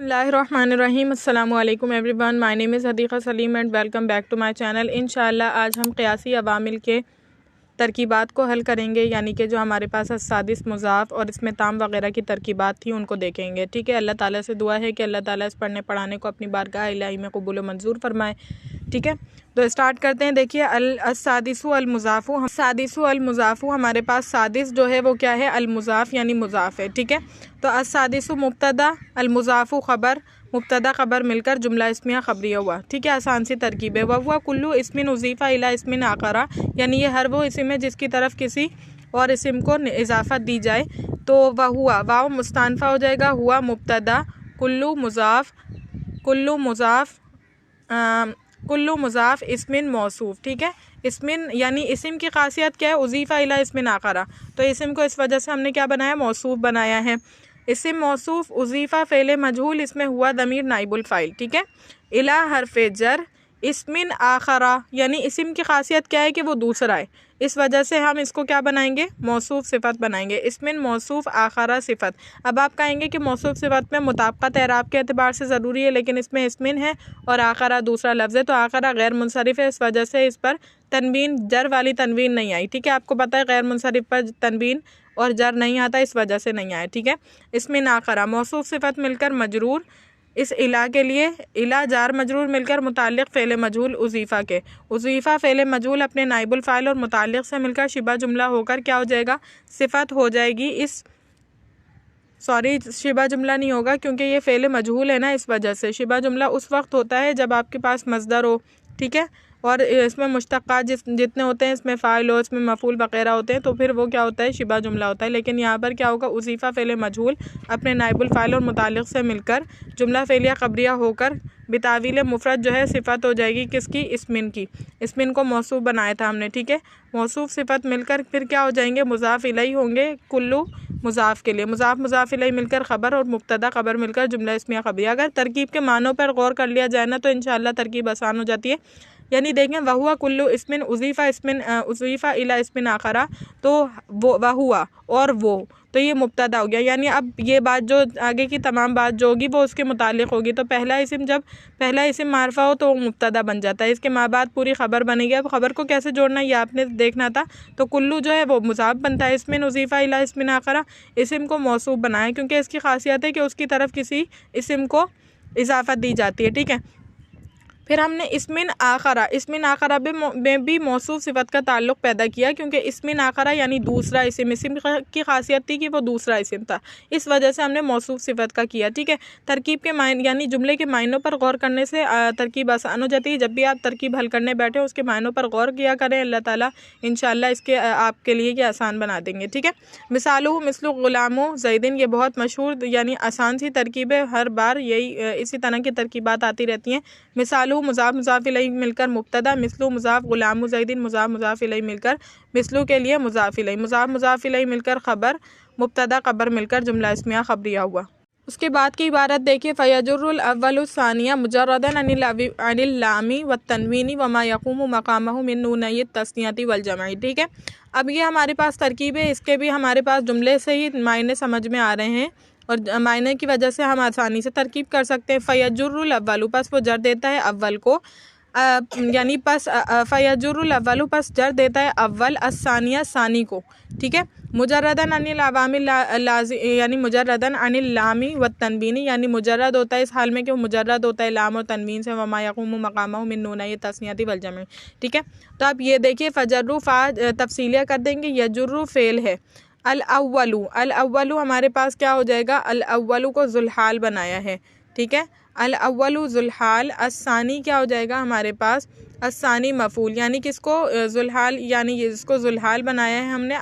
बिस्मिल्लाहिर्रहमानिर्रहीम अस्सलामु अलैकुम everyone. My name is Hadiqa Saleem and welcome back to my channel. इंशाअल्लाह आज हम क़ियासी अवामिल के तरकीबात को हल करेंगे, यानी कि जो हमारे पास सादिस मुज़ाफ़ और इसमें ताम वगैरह की तरकीबात थी उनको देखेंगे। ठीक है, अल्लाह ताला से दुआ है कि अल्लाह ताला इस पढ़ने पढ़ाने को अपनी बारगाह इलाही में कबूल व मंजूर फरमाए। ठीक है, तो स्टार्ट करते हैं। देखिए, सादिसु अल मुज़ाफ़ु, सादिसु अल मुज़ाफ़ु हमारे पास सादिस जो है वो क्या है, अल मुज़ाफ़ यानी मुज़ाफ़ है। ठीक है, तो सादिसु मुब्तदा, अल मुज़ाफ़ु ख़बर, मुब्तदा ख़बर मिलकर जुमला इस्मिया ख़बरिया हुआ। ठीक है, आसान सी तरकीब है। वह कुल्लु इस्मिन उज़ीफ़ा इला इस्मिन आक़रा, यानी ये हर वो इस्म है जिसकी तरफ किसी और इस्म को इजाफ़त दी जाए। तो वह हुआ वाव मुस्तानफ़ा हो जाएगा, हुआ मुब्तदा, कुल्लु मुज़ाफ़, कुल्लु मुज़ाफ़, कुल्लु मुज़ाफ़ इस्मिन मौसूफ़। ठीक है, इस्मिन यानी इस्म की खासियत क्या है, उज़ीफ़ा इला इस्मिन आक़रा, तो इस्म को इस वजह से हमने क्या बनाया, मौसूफ़ बनाया है। इस्म मौसूफ़, उज़ीफ़ा फ़ेल मजहूल, इसमें हुआ दमीर नाइबुल फ़ाइल। ठीक है, इला हरफ़े जर, इस्मिन आख़रा, यानी इस्म की खासियत क्या है कि वो दूसरा है, इस वजह से हम इसको क्या बनाएंगे, मौसूफ़ सिफ़त बनाएंगे। इस्मिन मौसूफ़ आख़रा सिफ़त। अब आप कहेंगे कि मौसूफ़ सिफ़त में मुताबिक़त एराब के अतबार से ज़रूरी है, लेकिन इसमें इस्मिन है और आख़रा दूसरा लफ्ज़ है, तो आख़रा गैर मुनसरिफ़ है, इस वजह से इस पर तनवीन, जर वाली तनवीन नहीं आई। ठीक है, आपको पता है गैर मुनसरिफ़ पर तनवीन और जर नहीं आता, इस वजह से नहीं आया। ठीक है, इस्मिन आख़रा, मौसूफ़ सिफ़त मिलकर मजरूर, इस इला के लिए इला जार मजरूर मिलकर मुताल्लिक़ फ़ेल मजहूल उज़ीफ़ा के, उज़ीफ़ा फ़ेल मजहूल अपने नाइबुल फ़ाइल और मुताल्लिक़ से मिलकर शिबा जुमला होकर क्या हो जाएगा, सिफ़त हो जाएगी। शिबा जुमला नहीं होगा क्योंकि ये फ़ेल मजहूल है ना, इस वजह से। शिबा जुमला उस वक्त होता है जब आपके पास मज़दर हो, ठीक है, और इसमें मुश्तक़ात जितने होते हैं, इसमें फ़ाइल हो, इसमें मफ़ूल वग़ैरह होते हैं, तो फिर वो क्या होता है, शिबा जुमला होता है। लेकिन यहाँ पर क्या होगा, उज़ीफ़ा फ़ेल मजहूल अपने नाइबुल फ़ाइल और मुताल्लिक़ से मिलकर जुमला फ़ेलिया ख़बरिया होकर बितावील मुफ़रद जो है सिफ़त हो जाएगी, किसकी, इस्मिन की। इस्मिन को मौसूफ़ बनाया था हमने। ठीक है, मौसूफ़ सिफ़त मिलकर फिर क्या हो जाएंगे, मुज़ाफ़ इलैहि होंगे, कुल्लु मुज़ाफ़ के लिए मुज़ाफ़ मुज़ाफ़ इलैहि मिलकर ख़बर और मुब्तदा ख़बर मिलकर जुमला इस्मिया ख़बरिया। अगर तरकीब के मानों पर गौर कर लिया जाए ना, तो इंशाअल्लाह तरकीब आसान हो जाती है। यानी देखें, वहुआ कुल्लु इस्मिन उज़ीफ़ा इस्मिन उज़ीफ़ा इला इस्मिन आख़रा, तो वो वहुआ और वो, तो ये मुब्तदा हो गया। यानी अब ये बात जो आगे की तमाम बात जो होगी वो उसके मुतालिक होगी। तो पहला इस्म, जब पहला इस्म मारफा हो तो वो मुब्तदा बन जाता है, इसके माँ बाद पूरी ख़बर बनेगी। अब ख़बर को कैसे जोड़ना है ये आपने देखना था। तो कुल्लू जो है वो मुज़ाफ़ बनता है, इस्मिन उज़ीफ़ा इला इस्मिन आख़रा, इस्म को मौसूफ़ बनाया क्योंकि इसकी खासियत है कि उसकी तरफ किसी इस्म को इजाफ़त दी जाती है। ठीक है, फिर हमने इस्मिन आख़रा में भी मौसूफ़ सिफ़त का ताल्लुक़ पैदा किया क्योंकि इस्मिन आख़रा यानी दूसरा इस्म की खासियत थी कि वो दूसरा इस्म था, इस वजह से हमने मौसूफ़ सिफ़त का किया। ठीक है, तरकीब के मायने यानी जुमले के मायनों पर गौर करने से तरकीब आसान हो जाती है। जब भी आप तरकीब हल करने बैठे उसके मायनों पर गौर किया करें, अल्लाह ताला इंशाअल्लाह इसके आपके लिए ये आसान बना देंगे। ठीक है, मिसालु मिसलु ग़ुलामु ज़ैदिन, ये बहुत मशहूर यानी आसान सी तरकीब है, हर बार यही इसी तरह की तरकीबात आती रहती हैं। मिसालु मुज़ाफ़ मुज़ाफ़ इलैहि मिलकर मुब्तदा, मिसलु मुज़ाफ़, ग़ुलामु ज़ैदिन मुज़ाफ़ मुज़ाफ़ इलैहि मिलकर मिसलु के लिए मुज़ाफ़ इलैहि, मुज़ाफ़ मुज़ाफ़ इलैहि मिलकर ख़बर, मुब्तदा ख़बर मिलकर जुमला इस्मिया ख़बरिया हुआ। उसके बाद की इबारत देखिए, फ़यजुर्रुल अव्वलु सानिया मुजर्रदन अनिल लामी व तनवीनी व मा यक़ूमु मक़ामहु मिन नूनय्यत तस्नियति वल जमई। ठीक है, अब ये हमारे पास तरकीब है, इसके भी हमारे पास जुमले से ही मायने समझ में आ रहे हैं और मायने की वजह से हम आसानी से तरकीब कर सकते हैं। फ़यजुर्रुल अव्वलु, पस वो जर देता है अव्वल को, यानी पस फ़यजुर्रुल अव्वलु, पस जर देता है अव्वल, अस्सानिया सानी को। ठीक है, मुजर्रदन अनिल अवामिल यानी मुजर्रदन अनिल लामी व तनवीनी, यानी मुजर्रद होता है इस हाल में कि वो मुजर्रद होता है लाम और तनवीन से, वमा यक़ूमु मक़ामहु मिन नूनय्यत तस्नियति वल जमई। ठीक है, तो आप ये देखिए, फ़जर्रु फ़ा तफसीलिया कर देंगे, यजुर्रु फ़ेल है, अल अव्वलु हमारे पास क्या हो जाएगा, अल अव्वलु को ज़ुल्हाल बनाया है। ठीक है, अल अव्वलु ज़ुल्हाल, अस्सानी क्या हो जाएगा हमारे पास, अस्सानी मफ़ूल, यानी किसको, ज़ुल्हाल, यानी जिसको ज़ुल्हाल बनाया है हमने,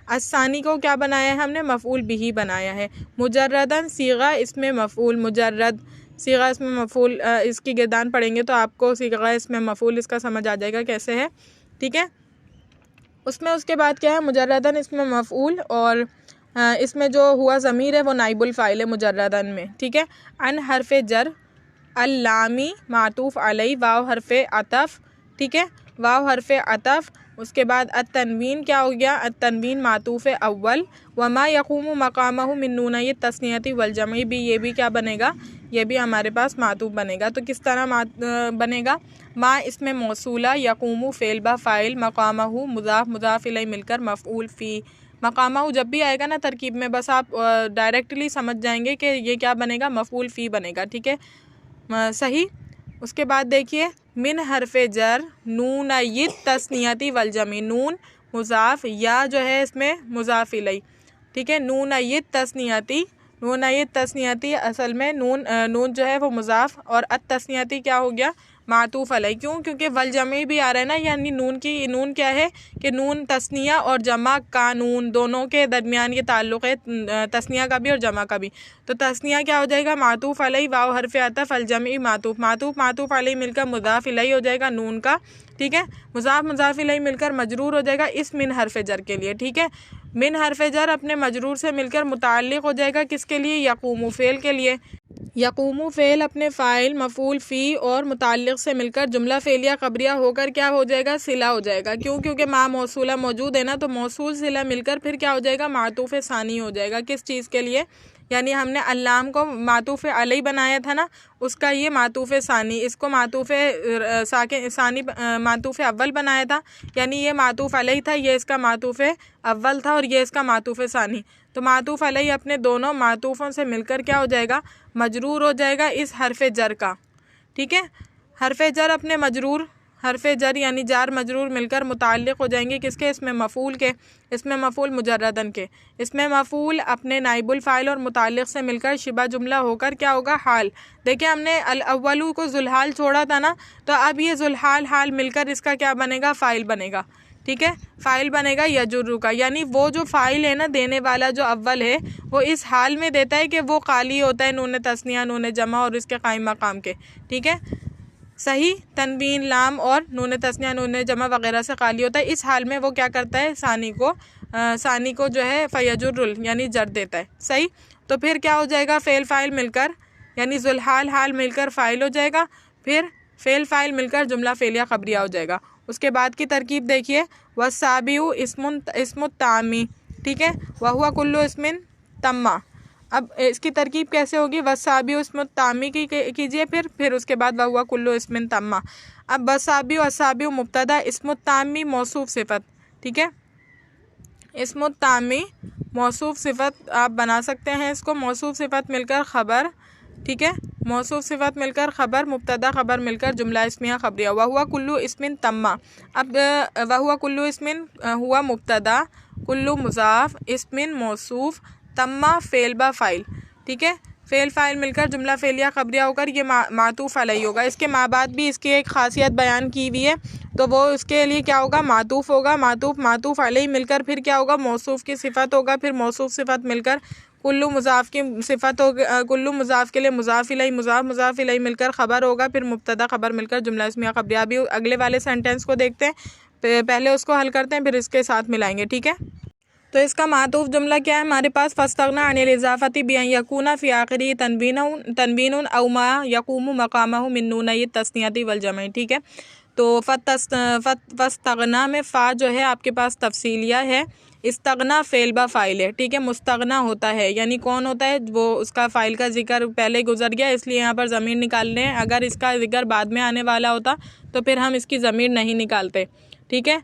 अस्सानी को क्या बनाया है हमने, मफ़ूल बिही बनाया है। मुजर्रदन सीगा इसमें मफ़ूल, मुजर्रद सीगा इसमें मफ़ूल, इसकी गिरदान पढ़ेंगे तो आपको सीगा इसमें मफ़ूल इसका समझ आ जाएगा कैसे है। ठीक है, उसमें उसके बाद क्या है, मुजर्रदन इसमें मफ़ऊल और इसमें जो हुआ ज़मीर है वो नाइबुल फ़ाइल है मुजर्रदन में। ठीक है, अन हरफ़े जर, अल्लामी मातूफ़ अलई, वाव हरफ़े अतफ़। ठीक है, वाव हरफ अतफ, उसके बाद अतनवीन क्या हो गया, अतनवीन मातूफ़ अव्वल, वमा यक़ूमु मक़ामहु मिन नूनय्यि तस्नियति वल जमई भी, ये भी क्या बनेगा, ये भी हमारे पास मातूफ़ बनेगा। तो किस तरह बनेगा, मा इसमें मौसूला, यक़ूमु फ़ेल बा फ़ाइल, मक़ामहु मुज़ाफ़ मुज़ाफ़ इलैहि मिलकर मफ़ऊल फ़ी। मक़ामहु जब भी आएगा ना तरकीब में, बस आप डायरेक्टली समझ जाएंगे कि ये क्या बनेगा, मफ़ऊल फ़ी बनेगा, ठीक है, सही। उसके बाद देखिए मिन हरफ़े जर नूनय्यि तस्नियति वल जमी, नून मुज़ाफ़, या जो है इसमें मुज़ाफ़ इलैहि, ठीक है, नूनय्यि तस्नियति, नूनय्यि तस्नियति असल में नून जो है वो मुज़ाफ़ और अत तस्नियति क्या हो गया, मातूफ़ अलैहि। क्यों, क्योंकि वल जमी भी आ रहा है ना, यानी नून क्या है कि नून तस्निया और जमा का नून दोनों के दरमियान ये ताल्लुक़ है, तस्निया का भी और जमा का भी। तो तस्निया क्या हो जाएगा, मातूफ़ अलैहि, वाव हरफ़ अतफ़, अल जमी मातूफ़ अलैहि मिलकर मुज़ाफ़ इलैहि हो जाएगा नून का, ठीक है, मुज़ाफ़ इलैहि मिलकर मजरूर हो जाएगा इस मिन हरफ़ जर के लिए, ठीक है। मिन हरफ़ जर अपने मजरूर से मिलकर मुताल्लिक़ हो जाएगा किसके लिए, यक़ूमु फ़ेल के लिए। यक़ूमु फ़ेल अपने फ़ाइल मफ़ूल फ़ी और मुताल्लिक़ से मिलकर जुमला फ़ेलिया क़बरिया होकर क्या हो जाएगा, सिला हो जाएगा। क्यों, क्योंकि मा मौसूला मौजूद है ना, तो मौसूल सिला मिलकर फिर क्या हो जाएगा, मातूफ़ सानी हो जाएगा। किस चीज़ के लिए, यानी हमने अल्लाम को मातूफ़ अलैहि बनाया था ना, उसका ये मातूफ़ सानी, इसको मातूफ़ सानी मातूफ़ अव्वल बनाया था, यानी ये मातूफ़ अलैहि था, ये इसका मातूफ़ अव्वल था और ये इसका मातूफ़ सानी। तो मातूफ़ अलैहि अपने दोनों मातूफ़ों से मिलकर क्या हो जाएगा, मजरूर हो जाएगा इस हरफ़ जर का, ठीक है। हरफ़ जर अपने मजरूर, हरफ़ जर यानी जार मजरूर मिलकर मुताल्लिक़ हो जाएंगे किसके, इसमें मफ़ूल के, इसमें मफ़ूल मुजर्रदन के, इसमें मफ़ूल अपने नाइबुल फ़ाइल और मुताल्लिक़ से मिलकर शिबा जुमला होकर क्या होगा, हाल। देखिए हमने अल अव्वलू को ज़ुलहाल छोड़ा था ना, तो अब ये ज़ुलहाल हाल मिलकर इसका क्या बनेगा, फ़ाइल बनेगा, ठीक है, फ़ाइल बनेगा यजुर्रु का, यानी वो जो फ़ाइल है ना देने वाला जो अव्वल है वो इस हाल में देता है कि वो खाली होता है नून तस्निया नून जमा और इसके कायम मकाम के, ठीक है, सही। तनवीन लाम और नून तस्निया नून जमा वगैरह से खाली होता है, इस हाल में वो क्या करता है, सानी को जो है फ़यजुर्रुल यानी जर देता है, सही। तो फिर क्या हो जाएगा, फ़ेल फ़ाइल मिलकर यानी ज़ुलहाल हाल मिलकर फ़ाइल हो जाएगा, फिर फ़ेल फ़ाइल मिलकर जुमला फ़ेलिया ख़बरिया हो जाएगा। उसके बाद की तरकीब देखिए, वसाबिउ इस्मुत तामी, ठीक है, वहुआ कुल्लु इस्मिन तम्मा। अब इसकी तरकीब कैसे होगी, वसाबिउ इस्मुत तामी की कीजिए, फिर उसके बाद वहुआ कुल्लु इस्मिन तम्मा। अब वसाबिउ असाबिउ मुब्तदा, इस्मुत तामी मौसूफ सिफ़त, ठीक है, इस्मुत तामी मौसूफ सिफ़त आप बना सकते हैं इसको, मौसूफ सिफ़त मिलकर ख़बर, ठीक है, मौसूफ सिफ़त मिलकर ख़बर, मुब्तदा ख़बर मिलकर जुमला इस्मिया ख़बरिया। वहुआ कुल्लु इस्मिन तम्मा, अब वहुआ कुल्लु इस्मिन हुआ मुब्तदा, कुल्लु मुज़ाफ़, इस्मिन मौसूफ, तम्मा फ़ेल बा फ़ाइल, ठीक है, फ़ेल फ़ाइल मिलकर जुमला फ़ेलिया ख़बरिया होकर ये मातूफ़ अलैहि होगा। इसके माँ बाद भी इसकी एक ख़ासियत बयान की हुई है, तो वो उसके लिए क्या होगा, मातूफ़ होगा, मातूफ़ अलैहि मिलकर फिर क्या होगा, मौसूफ़ की सिफ़त होगा, फिर मौसूफ़ सिफ़त मिलकर कुल्लू मुज़ाफ़ की सिफ़त होगा, कुल्लू मुज़ाफ़ के लिए मुज़ाफ़ इलैहि मुज़ाफ़ इलैहि मिलकर ख़बर होगा, फिर मुब्तदा ख़बर मिलकर जुमला इस्मिया ख़बरिया। अभी अगले वाले सेंटेंस को देखते हैं, पहले उसको हल करते हैं फिर इसके साथ मिलाएंगे, ठीक है। तो इसका मातूफ़ जुमला क्या है हमारे पास, फ़स्तग़ना अनिल इज़ाफ़ती बिअन यकूना फ़ी आख़िरी तनवीनुन औ मा यक़ूमु मक़ामहु मिन नूनय्यि तस्नियति वल जमई, ठीक है। तो फ़स्तग़ना में फ़ा जो है आपके पास तफसीलिया है, इस्तग़ना फ़ेल बा फ़ाइल है, ठीक है, मुस्तग़ना होता है यानी कौन होता है, वो उसका फ़ाइल का जिक्र पहले गुजर गया, इसलिए यहाँ पर ज़मीर निकाल रहे हैं। अगर इसका जिक्र बाद में आने वाला होता तो फिर हम इसकी ज़मीर नहीं निकालते, ठीक है,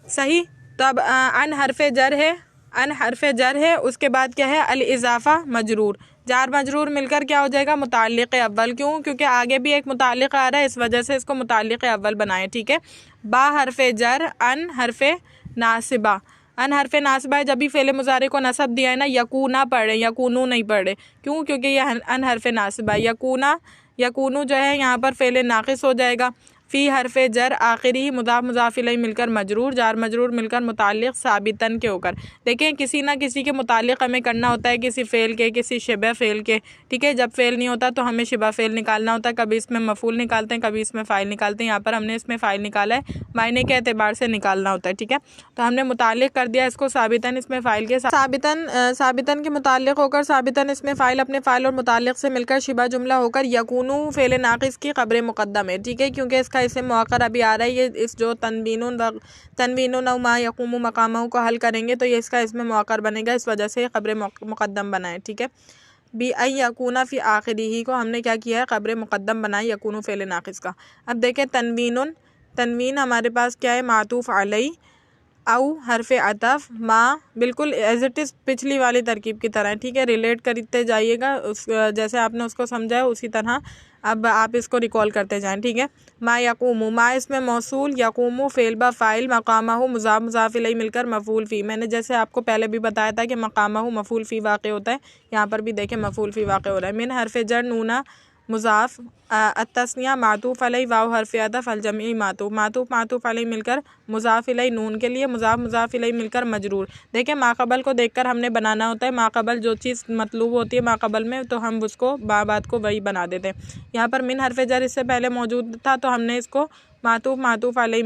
सही। तो अब अन हरफ़े जर है, उसके बाद क्या है, अल इज़ाफ़ा मजरूर, जार मजरूर मिलकर क्या हो जाएगा, मुताल्लिक़ अव्वल। क्यों, क्योंकि आगे भी एक मुताल्लिक़ आ रहा है, इस वजह से इसको मुताल्लिक़ अव्वल बनाए, ठीक है। बा हरफ़े जर, अन हरफ़े नासिबा, अन हरफ़े नासिबा जब भी फ़ेल मुज़ारे को नसब दिया है ना, यकूना पढ़े, यकूनू नहीं पढ़े। क्यों, क्योंकि यह अन हरफ़े नासिबा, यकूनू जो है यहाँ पर फ़ेल नाक़िस हो जाएगा। फ़ी हरफ़े जर आखिरी ही मुज़ाफ़ इलैहि मिलकर मजरूर, जार मजरूर मिलकर मुताल्लिक़ साबितन के होकर। देखें किसी ना किसी के मुताल्लिक़ हमें करना होता है, किसी फ़ेल के, किसी शिबह फ़ेल के, ठीक है। जब फ़ेल नहीं होता तो हमें शिबह फ़ेल निकालना होता है, कभी इसमें मफ़ूल निकालते हैं, कभी इसमें फ़ाइल निकालते हैं। यहाँ पर हमने इसमें फ़ाइल निकाला है, मायने के एतबार से निकालना होता है, ठीक है। तो हमने मुताल्लिक़ कर दिया इसको साबितन, इसमें फ़ाइल के साबितन के मुताल्लिक़ होकर, साबितन इसमें फ़ाइल अपने फ़ाइल और मुताल्लिक़ से मिलकर शिबा जुमला होकर यकूनू फ़ेल नाक़िस की ख़बर मुक़द्दम है, ठीक है, क्योंकि इसका इसका इसम मुअक्कर अभी आ रहा है, ये इस जो तनवीनुन व मा यक़ूमु मक़ामहु को हल करेंगे तो ये इसका इसम मुअक्कर बनेगा, इस वजह से ख़बर मुक़द्दम बनाए। ठीक है, बी आई यकूना फ़ी आखिरी को हमने क्या किया है, ख़बर मुक़द्दम बनाई यकूनु फ़ेल नाक़िस का। अब देखें तनवीन हमारे पास क्या है, मातूफ़ अलई औ हरफ अतफ़ मा, बिल्कुल एज इट इज़ पिछली वाली तरकीब की तरह है। ठीक है, रिलेट करते जाइएगा, उस जैसे आपने उसको समझा है उसी तरह अब आप इसको रिकॉल करते जाएं। ठीक है, मा यक़ूमु, मा इसमें मौसूल, यक़ूमु फ़ेल बा फ़ाइल, मक़ामहु मुज़ाफ़ मुज़ाफ़ इलैहि मिलकर मफ़ूल फ़ी। मैंने जैसे आपको पहले भी बताया था कि मक़ामहु मफ़ूल फ़ी वाक़े होता है, यहाँ पर भी देखें मफ़ूल फ़ी वाक़े हो रहा है। मिन हरफ जर नूना मुज़ाफ़, अत्तस्निया मातूफ़ अलैहि, वाव हरफ अतफ़, अल जमी मातूफ़ अलैहि मिलकर मुज़ाफ़ इलैहि, नून के लिए मुज़ाफ़ इलैहि मिलकर मजरूर। देखें माक़बल को देखकर हमने बनाना होता है, माक़बल जो चीज़ मतलूब होती है माक़बल में तो हम उसको बात को वही बना देते हैं। यहाँ पर मिन हरफ जर इससे पहले मौजूद था तो हमने इसको मातूफ़ अलैहि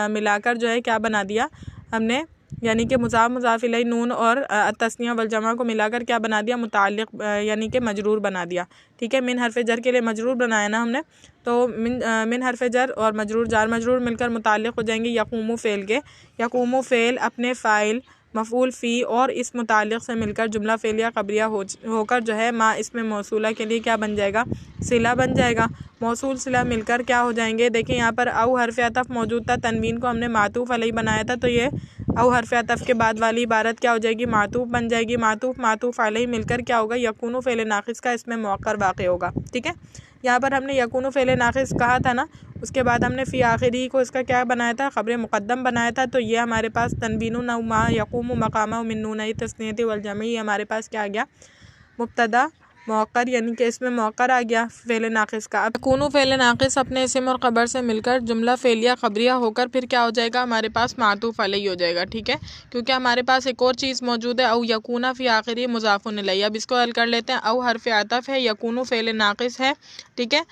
मिलाकर जो है क्या बना दिया हमने, यानी कि मुज़ाफ़ इलैहि नून और तस्निया वल जमा को मिलाकर क्या बना दिया, मुताल्लिक़ यानी कि मजरूर बना दिया। ठीक है, मिन हरफ जर के लिए मजरूर बनाया ना हमने, तो मिन हरफ जर और मजरूर जार मजरूर मिलकर मुताल्लिक़ हो जाएंगे यक़ूमु फ़ेल के। यक़ूमु फ़ेल अपने फ़ाइल मफ़ूल फ़ी और इस मुताल्लिक़ से मिलकर जुमला फ़ेलिया क़बरिया होकर जो है मा इसमें मौसूला के लिए क्या बन जाएगा, सिला बन जाएगा। मौसूल सिला मिलकर क्या हो जाएंगे, देखिए यहाँ पर औ हरफ अतफ़ मौजूद था, तनवीन को हमने मातूफ़ अलैहि बनाया था तो ये औ हरफ अतफ़ के बाद वाली इबारत क्या हो जाएगी, मातूफ़ बन जाएगी। मातूफ़ अलैहि मिलकर क्या होगा, यकूनु फ़ेल नाक़िस का इसमें मुअक्कर वाक़े होगा। ठीक है, यहाँ पर हमने यकूनु फ़ेल नाक़िस कहा था ना, उसके बाद हमने फ़ी आखिरी को इसका क्या बनाया था, ख़बर मुक़द्दम बनाया था। तो ये हमारे पास तनवीनुन व मा यक़ूमु मक़ामहु मिन नूनई तस्नियति वल जमी हमारे पास क्या आ गया, मुब्तदा मुअक्कर, यानी कि इसमें मुअक्कर आ गया फ़ेल नाक़िस का। अब यकूनु फ़ेल नाक़िस अपने इस्म और ख़बर से मिलकर जुमला फ़ेलिया ख़बरिया होकर फिर क्या हो जाएगा, हमारे पास मातूफ़ अलैहि हो जाएगा। ठीक है, क्योंकि हमारे पास एक और चीज़ मौजूद है, औ यकूना फ़ी आखिरी मुज़ाफ़ुन इलैहि। अब इसको हल कर लेते हैं। औ हरफ अतफ़ है, यकूनु फ़ेल नाक़िस है, ठीक है,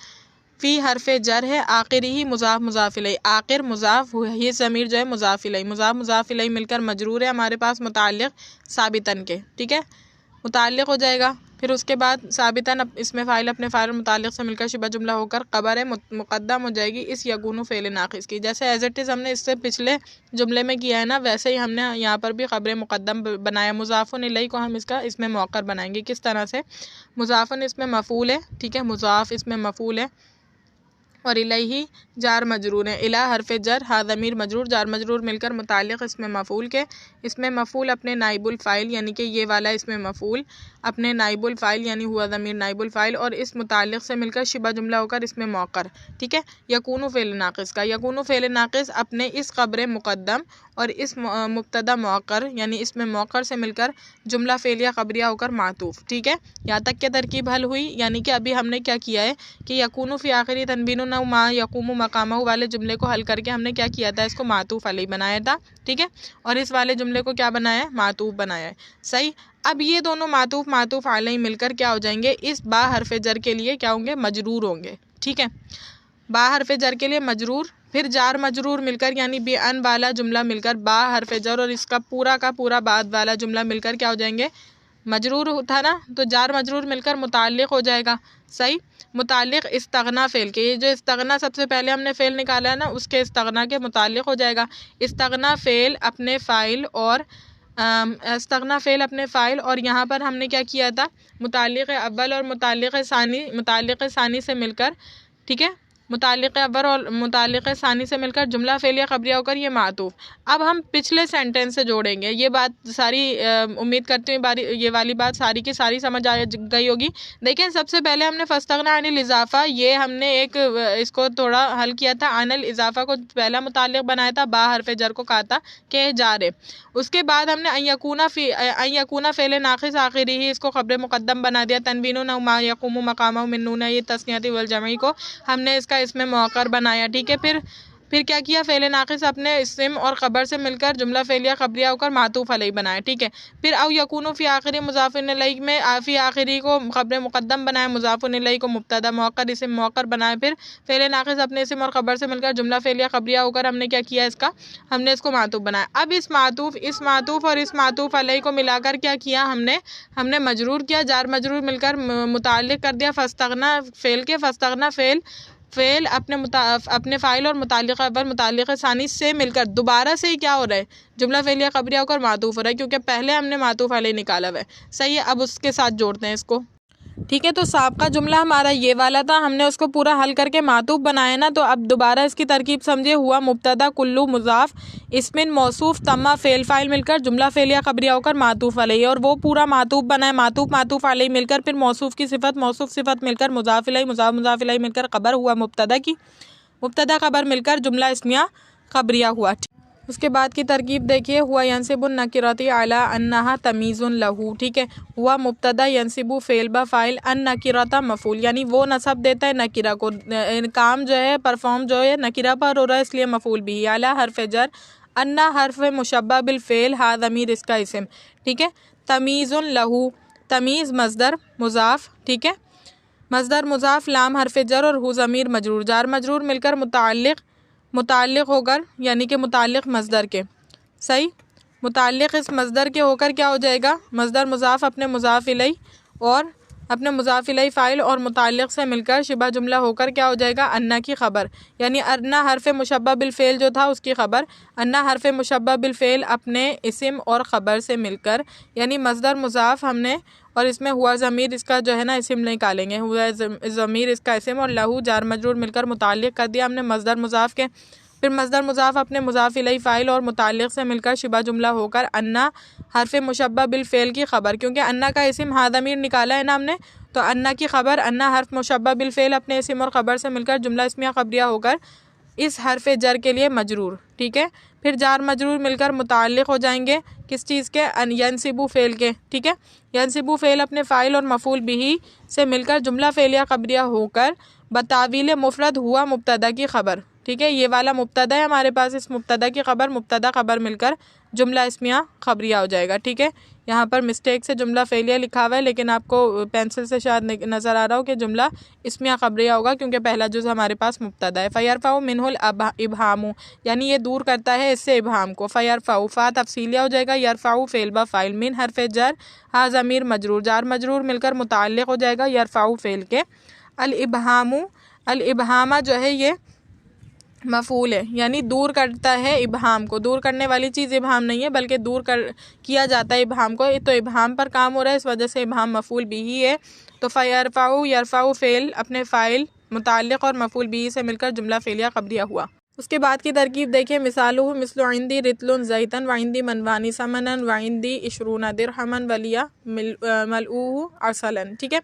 फ़ी हरफ जर है, आखिरी ही मुज़ाफ़ इलैहि, आखिर मुज़ाफ़, ये ज़मीर जो है मुज़ाफ़ इलैहि मिलकर मजरूर है हमारे पास मुताल्लिक़ साबितन के। ठीक है, मुताल्लिक़ हो जाएगा। फिर उसके बाद साबितन इसमें फ़ाइल अपने फ़ाइल मुताल्लिक़ से मिलकर शिबा जुमला होकर ख़बर है मुक़द्दम हो जाएगी इस यकूनु फ़ेल नाक़िस की। जैसे एज़ इट इज़ हमने इससे पिछले जुमले में किया है ना, वैसे ही हमने यहाँ पर भी ख़बर मुक़द्दम बनाया। मुज़ाफ़ुन इलैहि को हम इसका इसमें मुअक्कर बनाएंगे, किस तरह से, मुज़ाफ़ुन इसमें मफ़ूल है, ठीक है, मुज़ाफ़ इसमें मफ़ूल है और इलैहि जार मजरूर है। इला हरफ जर, हा ज़मीर मजरूर, जार मजरूर मिलकर मुताल्लिक़ इसमें मफ़ूल के। इसमें मफ़ूल अपने नाइबुल फ़ाइल, यानी कि ये वाला इसमें मफ़ूल अपने नाइबुल फ़ाइल यानी हुआ ज़मीर नाइबुल फ़ाइल और इस मुताल्लिक़ से मिलकर शिबा जुमला होकर इसमें मुअक्कर। ठीक है, यकूनु फ़ेल नाक़िस का, यकूनु फ़ेल नाक़िस अपने इस ख़बर मुक़द्दम और इस मुब्तदा मुअक्कर यानी इसमें मुअक्कर से मिलकर जुमला फ़ेलिया ख़बरिया होकर मातूफ़। ठीक है, यहाँ तक क्या तरकीब हल हुई, यानी कि अभी हमने क्या किया है कि यकूनु फ़ी आखिरी तनवीनुन व मा यक़ूमु मक़ामहु वाले जुमले को हल करके हमने क्या किया था, इसको मातूफ़ अलैहि बनाया था। ठीक है, और इस वाले जुमले को क्या बनाया है, मातूफ़ बनाया है। सही, अब ये दोनों मातूफ़ अलैहि मिलकर क्या हो जाएंगे, इस बा हरफ जर के लिए क्या होंगे, मजरूर होंगे। ठीक है, बा हरफ जर के लिए मजरूर, फिर जार मजरूर मिलकर यानी बे अन वाला जुमला मिलकर बा हरफ जर और इसका पूरा का पूरा बाद वाला जुमला मिलकर क्या हो जाएंगे, मजरूर था ना, तो जार मजरूर मिलकर मुताल्लिक़ हो जाएगा। सही, मुताल्लिक़ इस्तगना फ़ेल के, ये जो इस्तगना सबसे पहले हमने फ़ेल निकाला है ना, उसके इस्तगना के मुताल्लिक़ हो जाएगा। इस्तगना फ़ेल अपने फ़ाइल और इस्तगना फ़ेल अपने फ़ाइल और यहाँ पर हमने क्या किया था, मुताल्लिक़ अव्वल और मुताल्लिक़ सानी से मिलकर, ठीक है, मुताल्लिक़ अव्वल और मुताल्लिक़ सानी से मिलकर जुमला फ़ेलिया ख़बरिया होकर ये मातूफ़। अब हम पिछले सेंटेंस से जोड़ेंगे। ये बात सारी उम्मीद करती हूँ ये वाली बात सारी की सारी समझ आ गई होगी। देखिए, सबसे पहले हमने फ़स्तगना अनिल इज़ाफ़ा, ये हमने एक इसको थोड़ा हल किया था। अनिल इज़ाफ़ा को पहला मुताल्लिक़ बनाया था, बा हरफ जर को कहा था कि जारे। उसके बाद हमने अयकूना फ़ेल नाक़िस आखिरी ही इसको ख़बर मुक़द्दम बना दिया। तनवीनुन व मा यक़ूमु मक़ामहु मिन नूनई तस्नियति वल जमी को हमने इसका इसमें मुअक्कर बनाया। ठीक है, फिर क्या किया, फ़ेल नाक़िस अपने इस्म और ख़बर से मिलकर जुमला फ़ेलिया ख़बरिया होकर मातूफ़ अलैहि बनाया। ठीक है, फिर औ यकूनु फ़ी आखिरी मुज़ाफ़िन इलैहि में फ़ी आखिरी को ख़बर मुक़द्दम बनाया, मुज़ाफ़िन इलैहि को मुब्तदा मुअक्कर इस्म मुअक्कर बनाया। फिर फ़ेल नाक़िस अपने इस्म और ख़बर से मिलकर जुमला फ़ेलिया ख़बरिया होकर हमने क्या किया, हमने इसको मातूफ़ बनाया। अब इस मातूफ़ और इस मातूफ़ अलैहि को मिलाकर क्या किया, हमने मजरूर किया, जार मजरूर मिलकर मुताल्लिक़ कर दिया फ़स्तगना फ़ेल के। फ़स्तगना फ़ेल फ़ेल अपने फ़ाइल और मुताल्लिक़ खबर मुताल्लिक़ सानी से मिलकर दोबारा से ही क्या हो रहा है, जुमला फ़ेलिया ख़बरिया होकर मातूफ़ हो रहा है, क्योंकि पहले हमने मातूफ़ अलैह निकाला हुआ है। सही है, अब उसके साथ जोड़ते हैं इसको। ठीक है, तो साबका जुमला हमारा ये वाला था, हमने उसको पूरा हल करके मातूफ़ बनाया ना। तो अब दोबारा इसकी तरकीब समझिए। हुआ मुब्तदा, कुल्लू मुज़ाफ़, इसमिन मौसूफ़, तम्मा फ़ेल फ़ाइल मिलकर जुमला फ़ेलिया ख़बरिया होकर मातूफ़ अलैह, और वो पूरा मातूफ़ बना है। मातूफ़ अलैह मिलकर फिर मौसूफ़ की सिफ़त, मौसूफ़ सिफ़त मिलकर मुज़ाफ़ इलैह, मुज़ाफ़ इलैह मिलकर ख़बर हुआ मुब्तदा की, मुब्तदा ख़बर मिलकर जुमला इस्मिया ख़बरिया हुआ। उसके बाद की तरकीब देखिए। हुआ यंसिबुन नकिरती अला अन्नहा तमीज़ुन लहू। ठीक है, हुआ मुब्तदा, यंसिबु फ़ेल ब फ़ाइल, अन नकिरता मफ़ूल, यानी वो नसब देता है नकिरा को। काम जो है, परफॉर्म जो है नकिरा पर हो रहा है, इसलिए मफ़ूल भी। अला हर्फ़ जर, अन्ना हर्फ़ मुशब्बह बिल फ़ेल, हा ज़मीर इसका इस्म। ठीक है, तमीज़ुन लहू, तमीज़ मज़दर मुज़ाफ़। ठीक है, मज़दर मुज़ाफ़, लाम हर्फ़ जर और हु ज़मीर मजरूर, जार मजरूर मिलकर मुताल्लिक़ होकर, यानी कि मुताल्लिक़ मज़दर के। सही, मुताल्लिक़ इस मज़दर के होकर क्या हो जाएगा, मज़दर मुज़ाफ़ अपने मुज़ाफ़ इलैह और अपने मुज़ाफ़ इलैह फ़ाइल और मुताल्लिक़ से मिलकर शिबा जुमला होकर क्या हो जाएगा, अन्ना की ख़बर, यानी अन्ना हर्फ़ मुशब्बह बिल फ़ेल जो था उसकी ख़बर। अन्ना हर्फ़ मुशब्बह बिल फ़ेल अपने इस्म और ख़बर से मिलकर, यानी मज़दर मुज़ाफ़ हमने, और इसमें हुआ ज़मीर इसका जो है ना इस्म निकालेंगे, हुआ ज़मीर इसका इस्म और लहू जार मजरूर मिलकर मुताल्लिक़ कर दिया हमने मज़दर मुज़ाफ़ के। फिर मज़दर मुज़ाफ़ अपने मुज़ाफ़ इलैह फ़ाइल और मुताल्लिक़ से मिलकर शिबा जुमला होकर अन्ना हर्फ़ मुशब्बह बिल फ़ेल की ख़बर, क्योंकि अन्ना का इस्म हा ज़मीर निकाला है ना हमने, तो अन्ना की ख़बर, अन्ना हर्फ़ मुशब्बह बिल फ़ेल अपने इस्म और ख़बर से मिलकर जुमला इस्मिया ख़बरिया होकर इस हर्फ़ जर के लिए मजरूर। ठीक है, फिर जार मजरूर मिलकर मुताल्लिक़ हो जाएंगे किस चीज़ के, यंसिबु फ़ेल के। ठीक है, यंसिबु फ़ेल अपने फ़ाइल और मफ़ूल बिही से मिलकर जुमला फ़ेलिया ख़बरिया होकर बतावील मुफ़रद हुआ मुब्तदा की ख़बर। ठीक है, ये वाला मुब्तदा है हमारे पास, इस मुब्तदा की ख़बर, मुब्तदा ख़बर मिलकर जुमला इस्मिया ख़बरिया हो जाएगा। ठीक है, यहाँ पर मिस्टेक से जुमला फ़ेलिया लिखा हुआ है, लेकिन आपको पेंसिल से शायद नज़र आ रहा हो कि जुमला इस्मिया ख़बरिया होगा, क्योंकि पहला जुज़ हमारे पास मुब्तदा है। फ़यरफ़ाउ मिनहुल इबहामु, यानी ये दूर करता है इससे इबहाम को। फ़यरफ़ाउ फ़ा तफ़सीलिया हो जाएगा, यरफ़ाउ फ़ेल ब फ़ाइल, मिन हर्फ़ जर, हा ज़मीर मजरूर, जार मजरूर मिलकर मुताल्लिक़ हो जाएगा यरफ़ाउ फ़ेल के। अल इबहामु, अल इबहामा जो है ये मफ़ूल है, यानी दूर करता है इबहाम को। दूर करने वाली चीज़ इबहाम नहीं है, बल्कि दूर किया जाता है इबहाम को, तो इबहाम पर काम हो रहा है, इस वजह से इबहाम मफ़ूल बिही है। तो फ़यरफ़ाउ यरफ़ाउ फ़ेल अपने फ़ाइल मुताल्लिक़ और मफ़ूल बिही से मिलकर जुमला फ़ेलिया ख़बरिया हुआ। उसके बाद की तरकीब देखिए। मिसालुहु मिस्लु इंदी रितलुन ज़ैतन व इंदी मनवानी समनन व इंदी इशरूना दिरहमन वलिया मलऊहु अरसलन। ठीक है,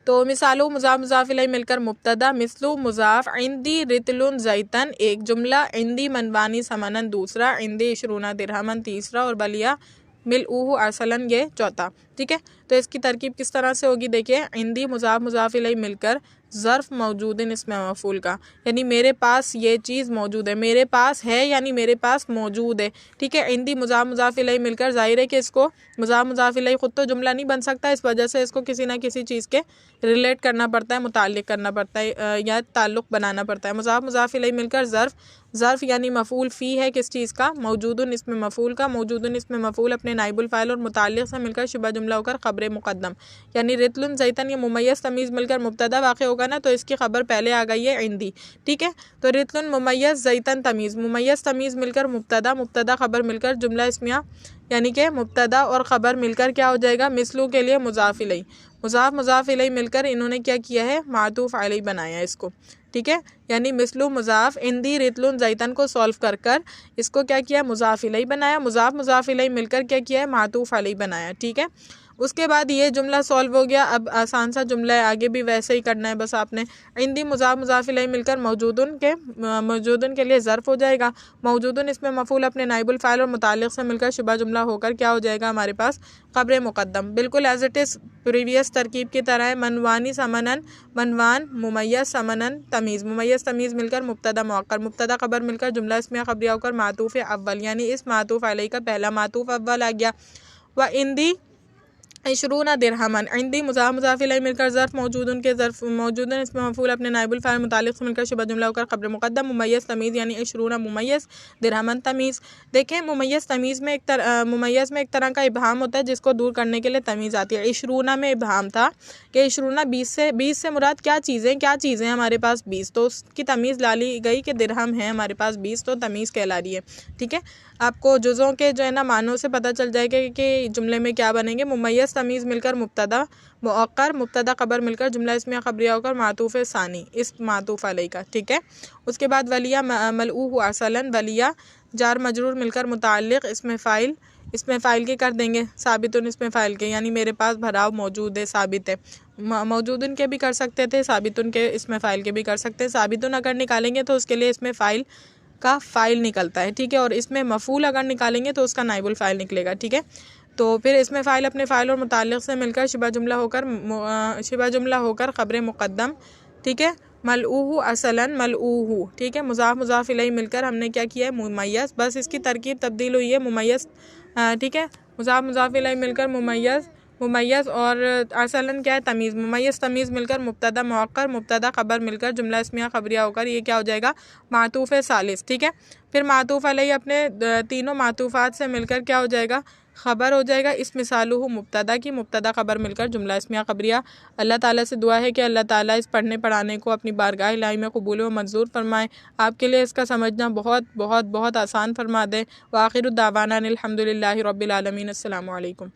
तो मिसालो मुज़ाफ़ मुज़ाफ़ इलैह मिलकर मुब्तदा, मिस्लु मुज़ाफ़, इंदी रितलुन ज़ैतन एक जुमला, इंदी मनवानी समनन दूसरा, इंदी इशरूना दिरहमन तीसरा, और बलिया मिलऊहु अरसलन ये चौथा। ठीक है, तो इसकी तरकीब किस तरह से होगी देखिए। इंदी मुज़ाफ़ मुज़ाफ़ इलैह मिलकर ज़र्फ़ मौजूदिन इसमें मफ़ूल का, यानी मेरे पास ये चीज़ मौजूद है, मेरे पास है यानी मेरे पास मौजूद है। ठीक है, इंदी मुज़ाफ़ मुज़ाफ़ इलैह मिलकर, ज़ाहिर है कि इसको मुज़ाफ़ मुज़ाफ़ इलैह ख़ुद तो जुमला नहीं बन सकता, इस वजह से इसको किसी ना किसी चीज़ के रिलेट करना पड़ता है, मुताल्लिक़ करना पड़ता है, या ताल्लुक़ बनाना पड़ता है। मुज़ाफ़ मुज़ाफ़ इलैह मिलकर ज़र्फ़ यानी मफ़ूल फ़ी है किस चीज़ का, मौजूदुन इसमें मफ़ूल का, मौजूदुन इसमें मफ़ूल अपने नाइबुल फ़ाइल और मुताल्लिक़ से मिलकर शुबा जुमला होकर ख़बर मुक़द्दम, यानी रितलुन ज़ैतन ये मुमय्यज़ तमीज़ मिलकर मुब्तदा वाक़ होगा ना, तो इसकी ख़बर पहले आ गई है इंदी। ठीक है, तो रितलुन मुमय्यज़ ज़ैतन तमीज़, मुमय्यज़ तमीज़ मिलकर मुब्तदा, मुब्तदा ख़बर मिलकर जुमला इस्मिया, यानी कि मुब्तदा और ख़बर मिलकर क्या हो जाएगा, मिस्लू के लिए मुज़ाफ़ इलैह, मुज़ाफ़ मुज़ाफ़ इलैह मिलकर इन्होंने क्या किया है, मातूफ़ अलैह बनाया इसको। ठीक है, यानी मिस्लु मुज़ाफ़ इंदी रितलुन ज़ैतन को सॉल्व कर इसको क्या किया, मुज़ाफ़ इलैह बनाया, मुज़ाफ़ मुज़ाफ़ इलैह मिलकर क्या किया है, मातूफ़ अलैह बनाया। ठीक है, उसके बाद ये जुमला सॉल्व हो गया। अब आसान सा जुमला है, आगे भी वैसे ही करना है, बस आपने इंदी मुज़ाफ़ मुज़ाफ़ इलैह मिलकर मौजूदन के लिए ज़र्फ़ हो जाएगा, मौजूदन इसमें मफ़ूल अपने नाइबुल फ़ाइल और मुताल्लिक़ से मिलकर शुबा जुमला होकर क्या हो जाएगा हमारे पास, ख़बर मुक़द्दम, बिल्कुल एज़ इट इज़ प्रीवियस तरकीब की तरह है। मनवानी समनन, मनवान मुमय्यज़, समनन तमीज़, मुमय्यज़ तमीज़ मिलकर मुब्तदा मुअक्कर, मुब्तदा ख़बर मिलकर जुमला इस्मिया ख़बरिया होकर मातूफ़ अव्वल, यानी इस मातूफ़ अलैह का पहला मातूफ़ अव्वल आ गया। व इंदी इशरूना दिरहमन इंदी मुज़ाफ मुज़ाफ इलैहि मिलकर ज़र्फ़ मौजूद उनके ज़र्फ़ मौजूद इसमें मफ़ूल अपने नाइबुल फ़ाइल मुतालिक़ से मिलकर शुबह जुमला होकर ख़बर मुक़द्दम मुमय्यज़ तमीज़ यानी इशरूना मुमय्यज़ दिरहमन तमीज़। देखें मुमय्यज़ तमीज़ में मुमय्यज़ में एक तरह का इबहाम होता है जिसको दूर करने के लिए तमीज़ आती है। इशरूना में इबहाम था कि इशरूना 20 से मुराद क्या चीज़ें हमारे पास 20, तो उसकी तमीज़ ला ली गई कि दिरहम है हमारे पास 20, तो तमीज़ कहला रही है। ठीक है, आपको जुज़ों के जो है ना मानों से पता चल जाएगा कि जुमले में क्या बनेंगे। मुमय्यज़ तमीज़ मिलकर मुब्तदा मुअक्कर, मुब्तदा ख़बर मिलकर जुमला इसमें ख़बरिया होकर मातूफ़ सानी इस मातूफ़ अलैहि का। ठीक है, उसके बाद वलिया मलऊह असलन वलिया जार मजरूर मिलकर मुताल्लिक़ इसमें फ़ाइल के कर देंगे साबितुन इसमें फ़ाइल के, यानी मेरे पास भराव मौजूद है साबित है। मौजूदन के भी कर सकते थे, साबितुन के इसमें फ़ाइल के भी कर सकते हैं। साबितुन अगर निकालेंगे तो उसके लिए इसमें फ़ाइल का फ़ाइल निकलता है। ठीक है, और इसमें मफ़ूल अगर निकालेंगे तो उसका नाइबुल फ़ाइल निकलेगा। ठीक है, तो फिर इसमें फ़ाइल अपने फ़ाइल और मुताल्लिक़ से मिलकर शिबा जुमला होकर ख़बर मुक़द्दम। ठीक है, मलऊह असलन मलऊह। ठीक है, मुज़ाफ़ मुज़ाफ़ इलैहि मिलकर हमने क्या किया है मुमय्यज़, बस इसकी तरकीब तब्दील हुई है मुमय्यज़। ठीक है, मुज़ाफ़ मुज़ाफ़ इलैहि मिलकर मुमय्यज़ और असलन क्या है तमीज़। मुमय्यज़ तमीज़ मिलकर मुब्तदा मुअक्कर, मुब्तदा ख़बर मिलकर जुमला इस्मिया ख़बरिया होकर ये क्या हो जाएगा मातूफ़ सालिस। ठीक है, फिर मातूफ़ अलैहि अपने तीनों मातूफ़ात से मिलकर क्या हो जाएगा ख़बर हो जाएगा। इस मिसालुहु मुब्तदा की, मुब्तदा ख़बर मिलकर जुमला इस्मिया ख़बरिया। अल्लाह ताला से दुआ है कि अल्लाह ताला इस पढ़ने पढ़ाने को अपनी बारगाह इलाही में कबूल व मंजूर फरमाए। आपके लिए इसका समझना बहुत बहुत बहुत आसान फरमा दे। व आखिरु दावाना अनिल हम्दुलिल्लाहि रब्बिल आलमीन। अस्सलामु अलैकुम।